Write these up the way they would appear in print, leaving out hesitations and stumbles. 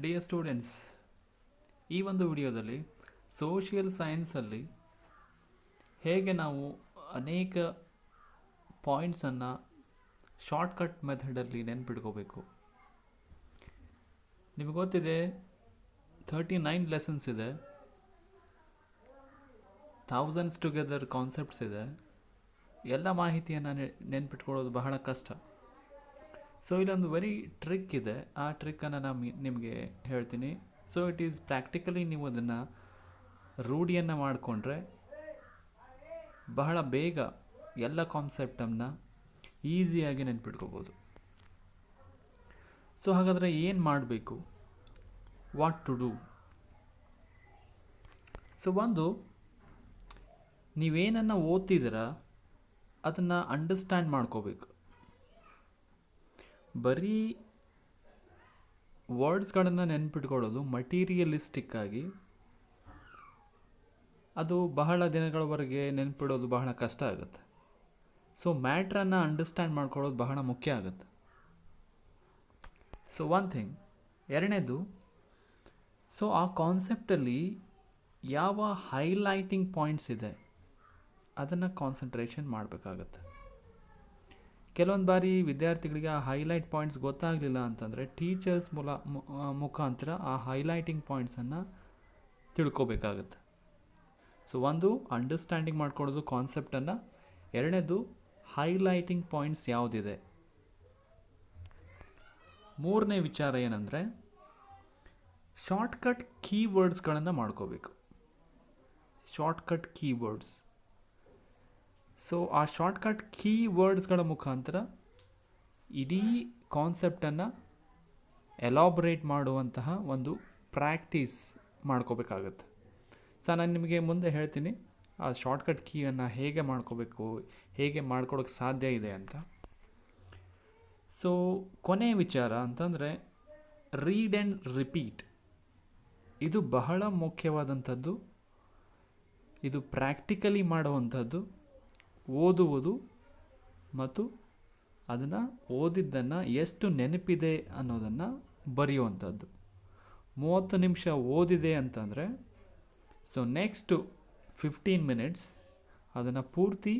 Dear students, ಈ ಒಂದು ವಿಡಿಯೋದಲ್ಲಿ ಸೋಷಿಯಲ್ ಸೈನ್ಸಲ್ಲಿ ಹೇಗೆ ನಾವು ಅನೇಕ ಪಾಯಿಂಟ್ಸನ್ನು ಶಾರ್ಟ್ಕಟ್ ಮೆಥಡಲ್ಲಿ ನೆನ್ಪಿಟ್ಕೋಬೇಕು. ನಿಮಗೆ ಗೊತ್ತಿದೆ 39 ಲೆಸನ್ಸ್ ಇದೆ, ಥೌಸಂಡ್ಸ್ ಟುಗೆದರ್ ಕಾನ್ಸೆಪ್ಟ್ಸ್ ಇದೆ. ಎಲ್ಲ ಮಾಹಿತಿಯನ್ನು ನೆನ್ಪಿಟ್ಕೊಳ್ಳೋದು ಬಹಳ ಕಷ್ಟ. ಸೊ ಇಲ್ಲೊಂದು ವೆರಿ ಟ್ರಿಕ್ ಇದೆ, ಆ ಟ್ರಿಕ್ಕನ್ನು ನಾನು ನಿಮಗೆ ಹೇಳ್ತೀನಿ. ಸೊ ಇಟ್ ಈಸ್ ಪ್ರಾಕ್ಟಿಕಲಿ ನೀವು ಅದನ್ನು ರೂಢಿಯನ್ನು ಮಾಡಿಕೊಂಡ್ರೆ ಬಹಳ ಬೇಗ ಎಲ್ಲ ಕಾನ್ಸೆಪ್ಟನ್ನು ಈಸಿಯಾಗಿ ನೆನ್ಪಿಟ್ಕೋಬೋದು. ಸೊ ಹಾಗಾದರೆ ಏನು ಮಾಡಬೇಕು, ವಾಟ್ ಟು ಡೂ? ಸೊ ಒಂದು, ನೀವೇನನ್ನು ಓದ್ತಿದ್ದೀರ ಅದನ್ನು ಅಂಡರ್ಸ್ಟ್ಯಾಂಡ್ ಮಾಡ್ಕೋಬೇಕು. ಬರೀ ವರ್ಡ್ಸ್ಗಳನ್ನು ನೆನ್ಪಿಟ್ಕೊಳ್ಳೋದು ಮಟೀರಿಯಲಿಸ್ಟಿಕ್ ಆಗಿ ಅದು ಬಹಳ ದಿನಗಳವರೆಗೆ ನೆನ್ಪಿಡೋದು ಬಹಳ ಕಷ್ಟ ಆಗುತ್ತೆ. ಸೊ ಮ್ಯಾಟ್ರನ್ನು ಅಂಡರ್ಸ್ಟ್ಯಾಂಡ್ ಮಾಡ್ಕೊಳ್ಳೋದು ಬಹಳ ಮುಖ್ಯ ಆಗುತ್ತೆ. So one thing. ಎರಡನೇದು, ಸೊ ಆ ಕಾನ್ಸೆಪ್ಟಲ್ಲಿ ಯಾವ ಹೈಲೈಟಿಂಗ್ ಪಾಯಿಂಟ್ಸ್ ಇದೆ ಅದನ್ನು ಕಾನ್ಸಂಟ್ರೇಷನ್ ಮಾಡಬೇಕಾಗತ್ತೆ. ಕೆಲವೊಂದು ಬಾರಿ ವಿದ್ಯಾರ್ಥಿಗಳಿಗೆ ಆ ಹೈಲೈಟ್ ಪಾಯಿಂಟ್ಸ್ ಗೊತ್ತಾಗಲಿಲ್ಲ ಅಂತಂದರೆ ಟೀಚರ್ಸ್ ಮುಖಾಂತರ ಆ ಹೈಲೈಟಿಂಗ್ ಪಾಯಿಂಟ್ಸನ್ನು ತಿಳ್ಕೊಬೇಕಾಗತ್ತೆ. ಸೊ ಒಂದು, ಅಂಡರ್ಸ್ಟ್ಯಾಂಡಿಂಗ್ ಮಾಡ್ಕೊಳ್ಳೋದು ಕಾನ್ಸೆಪ್ಟನ್ನು. ಎರಡನೇದು, ಹೈಲೈಟಿಂಗ್ ಪಾಯಿಂಟ್ಸ್ ಯಾವುದಿದೆ. ಮೂರನೇ ವಿಚಾರ ಏನಂದರೆ ಶಾರ್ಟ್ಕಟ್ ಕೀವರ್ಡ್ಸ್ಗಳನ್ನು ಮಾಡ್ಕೋಬೇಕು. Shortcut keywords. ಸೊ ಆ ಶಾರ್ಟ್ಕಟ್ ಕೀವರ್ಡ್ಸ್ಗಳ ಮುಖಾಂತರ ಇಡೀ ಕಾನ್ಸೆಪ್ಟನ್ನು ಎಲಾಬ್ರೇಟ್ ಮಾಡುವಂತಹ ಒಂದು ಪ್ರಾಕ್ಟೀಸ್ ಮಾಡ್ಕೋಬೇಕಾಗತ್ತೆ. ಸೊ ನಾನು ನಿಮಗೆ ಮುಂದೆ ಹೇಳ್ತೀನಿ ಆ ಶಾರ್ಟ್ಕಟ್ ಕೀಯನ್ನು ಹೇಗೆ ಮಾಡ್ಕೋಬೇಕು, ಹೇಗೆ ಮಾಡ್ಕೊಳ್ಳೋಕ್ಕೆ ಸಾಧ್ಯ ಇದೆ ಅಂತ. ಸೊ ಕೊನೆಯ ವಿಚಾರ ಅಂತಂದರೆ ರೀಡ್ ಆ್ಯಂಡ್ ರಿಪೀಟ್. ಇದು ಬಹಳ ಮುಖ್ಯವಾದಂಥದ್ದು. ಇದು ಪ್ರಾಕ್ಟಿಕಲಿ ಮಾಡುವಂಥದ್ದು. ಓದುವುದು ಮತ್ತು ಅದನ್ನು ಓದಿದ್ದನ್ನು ಎಷ್ಟು ನೆನಪಿದೆ ಅನ್ನೋದನ್ನು ಬರೆಯುವಂಥದ್ದು. 30 ನಿಮಿಷ ಓದಿದೆ ಅಂತಂದರೆ ಸೊ ನೆಕ್ಸ್ಟು 15 ಮಿನಿಟ್ಸ್ ಅದನ್ನು ಪೂರ್ತಿ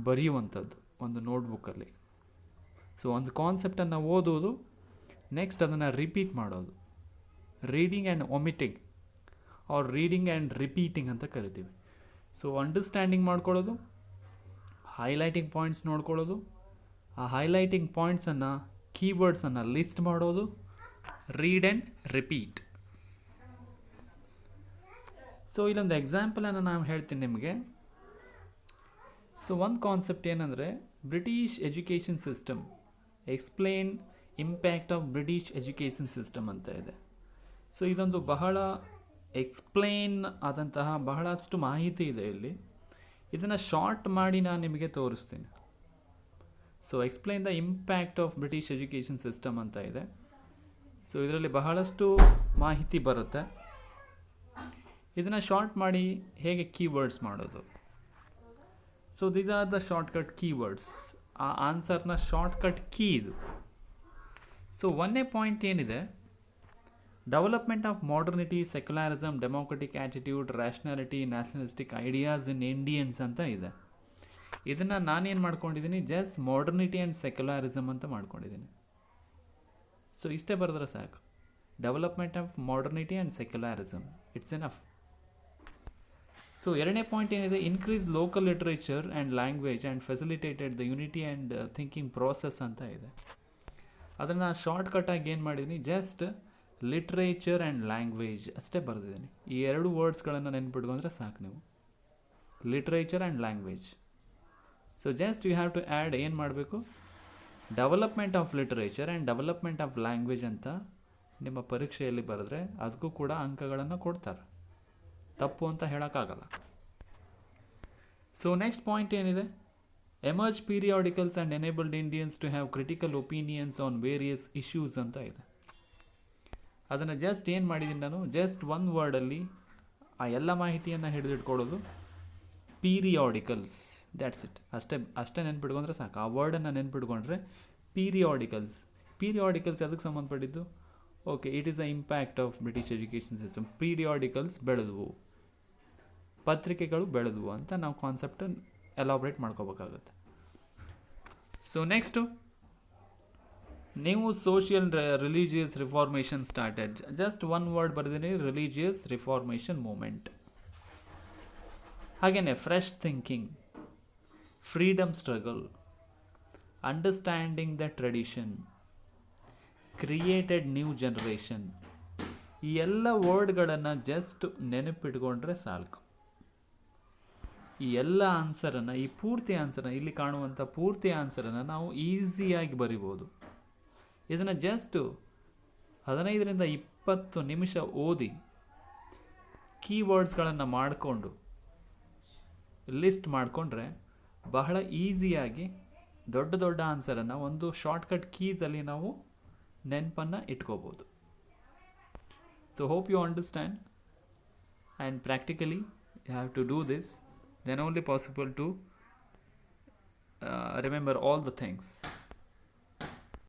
ಬರೆಯುವಂಥದ್ದು ಒಂದು ನೋಟ್ಬುಕ್ಕಲ್ಲಿ. ಸೊ ಒಂದು ಕಾನ್ಸೆಪ್ಟನ್ನು ಓದೋದು, ನೆಕ್ಸ್ಟ್ ಅದನ್ನು ರಿಪೀಟ್ ಮಾಡೋದು. Reading and omitting or reading and repeating ಅಂತ ಕರಿತೀವಿ. ಸೊ ಅಂಡರ್ಸ್ಟ್ಯಾಂಡಿಂಗ್ ಮಾಡ್ಕೊಳ್ಳೋದು, ಹೈಲೈಟಿಂಗ್ ಪಾಯಿಂಟ್ಸ್ ನೋಡ್ಕೊಳ್ಳೋದು, ಆ ಹೈಲೈಟಿಂಗ್ ಪಾಯಿಂಟ್ಸನ್ನು ಕೀವರ್ಡ್ಸನ್ನು ಲಿಸ್ಟ್ ಮಾಡೋದು, ರೀಡ್ ಆ್ಯಂಡ್ ರಿಪೀಟ್. ಸೊ ಇಲ್ಲೊಂದು ಎಕ್ಸಾಂಪಲನ್ನು ನಾನು ಹೇಳ್ತೀನಿ ನಿಮಗೆ. ಸೊ ಒಂದು ಕಾನ್ಸೆಪ್ಟ್ ಏನಂದರೆ British education system, explain impact of British education system ಅಂತ ಇದೆ. ಸೊ ಇದೊಂದು ಬಹಳ ಎಕ್ಸ್ಪ್ಲೇನ್ ಆದಂತಹ ಬಹಳಷ್ಟು ಮಾಹಿತಿ ಇದೆ ಇಲ್ಲಿ. ಇದನ್ನು ಶಾರ್ಟ್ ಮಾಡಿ ನಾನು ನಿಮಗೆ ತೋರಿಸ್ತೀನಿ. So explain the impact of British education system ಅಂತ ಇದೆ. ಸೊ ಇದರಲ್ಲಿ ಬಹಳಷ್ಟು ಮಾಹಿತಿ ಬರುತ್ತೆ. ಇದನ್ನು ಶಾರ್ಟ್ ಮಾಡಿ ಹೇಗೆ ಕೀವರ್ಡ್ಸ್ ಮಾಡೋದು. So these are the shortcut keywords. ಆ ಆನ್ಸರ್ನ ಶಾರ್ಟ್ಕಟ್ ಕೀ ಇದು. ಸೊ ಒಂದನೇ ಪಾಯಿಂಟ್ ಏನಿದೆ, development of modernity, secularism, democratic attitude, rationality, nationalistic ideas in Indians ಅಂತ ಇದೆ. ಇದನ್ನು ನಾನೇನು ಮಾಡ್ಕೊಂಡಿದ್ದೀನಿ, ಜಸ್ಟ್ ಮಾಡರ್ನಿಟಿ ಆ್ಯಂಡ್ ಸೆಕ್ಯುಲರಿಸಮ್ ಅಂತ ಮಾಡ್ಕೊಂಡಿದ್ದೀನಿ. ಸೊ ಇಷ್ಟೇ ಬರೆದ್ರೆ ಸಾಕು. Development of modernity and secularism, it's enough. So ಎರಡನೇ ಪಾಯಿಂಟ್ ಏನಿದೆ, increase local literature and language and facilitated the unity and thinking process ಅಂತ ಇದೆ. ಅದನ್ನು ಶಾರ್ಟ್ಕಟಾಗಿ ಏನು ಮಾಡಿದ್ದೀನಿ, ಜಸ್ಟ್ ಲಿಟ್ರೇಚರ್ ಆ್ಯಂಡ್ ಲ್ಯಾಂಗ್ವೇಜ್ ಅಷ್ಟೇ ಬರೆದಿದ್ದೀನಿ. ಈ ಎರಡು ವರ್ಡ್ಸ್ಗಳನ್ನು ನೆನ್ಪಿಟ್ಕೊಂಡ್ರೆ ಸಾಕು ನೀವು, literature and language. So just you have to add ಏನು ಮಾಡಬೇಕು, development of literature and development of language ಅಂತ ನಿಮ್ಮ ಪರೀಕ್ಷೆಯಲ್ಲಿ ಬರೆದ್ರೆ ಅದಕ್ಕೂ ಕೂಡ ಅಂಕಗಳನ್ನು ಕೊಡ್ತಾರೆ. ತಪ್ಪು ಅಂತ ಹೇಳೋಕ್ಕಾಗಲ್ಲ. ಸೊ ನೆಕ್ಸ್ಟ್ ಪಾಯಿಂಟ್ ಏನಿದೆ, emerge periodicals and enabled Indians to have critical opinions on various issues ಅಂತ ಇದೆ. ಅದನ್ನು ಜಸ್ಟ್ ಏನು ಮಾಡಿದ್ದೀನಿ ನಾನು, ಜಸ್ಟ್ ಒಂದು ವರ್ಡಲ್ಲಿ ಆ ಎಲ್ಲ ಮಾಹಿತಿಯನ್ನು ಹಿಡಿದಿಟ್ಕೊಳ್ಳೋದು, ಪೀರಿಯಾಡಿಕಲ್ಸ್, ದ್ಯಾಟ್ಸ್ ಇಟ್. ಅಷ್ಟೇ ನೆನ್ಪಿಟ್ಕೊಂಡ್ರೆ ಸಾಕು. ಆ ವರ್ಡನ್ನು ನೆನ್ಪಿಟ್ಕೊಂಡ್ರೆ ಪೀರಿಯಾಡಿಕಲ್ಸ್. ಪೀರಿಯಾಡಿಕಲ್ಸ್ ಅದಕ್ಕೆ ಸಂಬಂಧಪಟ್ಟಿದ್ದು, okay, it is the impact of British education system. Periodicals ಬೆಳೆದವು, ಪತ್ರಿಕೆಗಳು ಬೆಳೆದವು ಅಂತ ನಾವು ಕಾನ್ಸೆಪ್ಟ್ ಎಲಾಬ್ರೇಟ್ ಮಾಡ್ಕೋಬೇಕಾಗುತ್ತೆ. ಸೊ ನೆಕ್ಸ್ಟು, ನೀವು social religious reformation started. Just one word ಬರೆದಿನಿ, ರಿಲಿಜಿಯಸ್ ರಿಫಾರ್ಮೇಷನ್ ಮೂಮೆಂಟ್. ಹಾಗೆಯೇ fresh thinking, freedom struggle, understanding the tradition, created new generation. ಈ ಎಲ್ಲ ವರ್ಡ್ಗಳನ್ನು ಜಸ್ಟ್ ನೆನಪಿಟ್ಕೊಂಡ್ರೆ ಸಾಕು. ಈ ಎಲ್ಲ ಆನ್ಸರನ್ನು, ಈ ಪೂರ್ತಿ ಆನ್ಸರನ್ನು, ಇಲ್ಲಿ ಕಾಣುವಂಥ ಪೂರ್ತಿ ಆನ್ಸರನ್ನು ನಾವು ಈಸಿಯಾಗಿ ಬರಿಬೋದು. ಇದನ್ನು ಜಸ್ಟು 15ರಿಂದ 20 ನಿಮಿಷ ಓದಿ ಕೀವರ್ಡ್ಸ್ಗಳನ್ನು ಮಾಡಿಕೊಂಡು ಲಿಸ್ಟ್ ಮಾಡಿಕೊಂಡ್ರೆ ಬಹಳ ಈಸಿಯಾಗಿ ದೊಡ್ಡ ದೊಡ್ಡ ಆನ್ಸರನ್ನು ಒಂದು ಶಾರ್ಟ್ಕಟ್ ಕೀಸಲ್ಲಿ ನಾವು ನೆನಪನ್ನು ಇಟ್ಕೋಬೋದು. So hope you understand, and practically you have to do this, then only possible to remember all the things.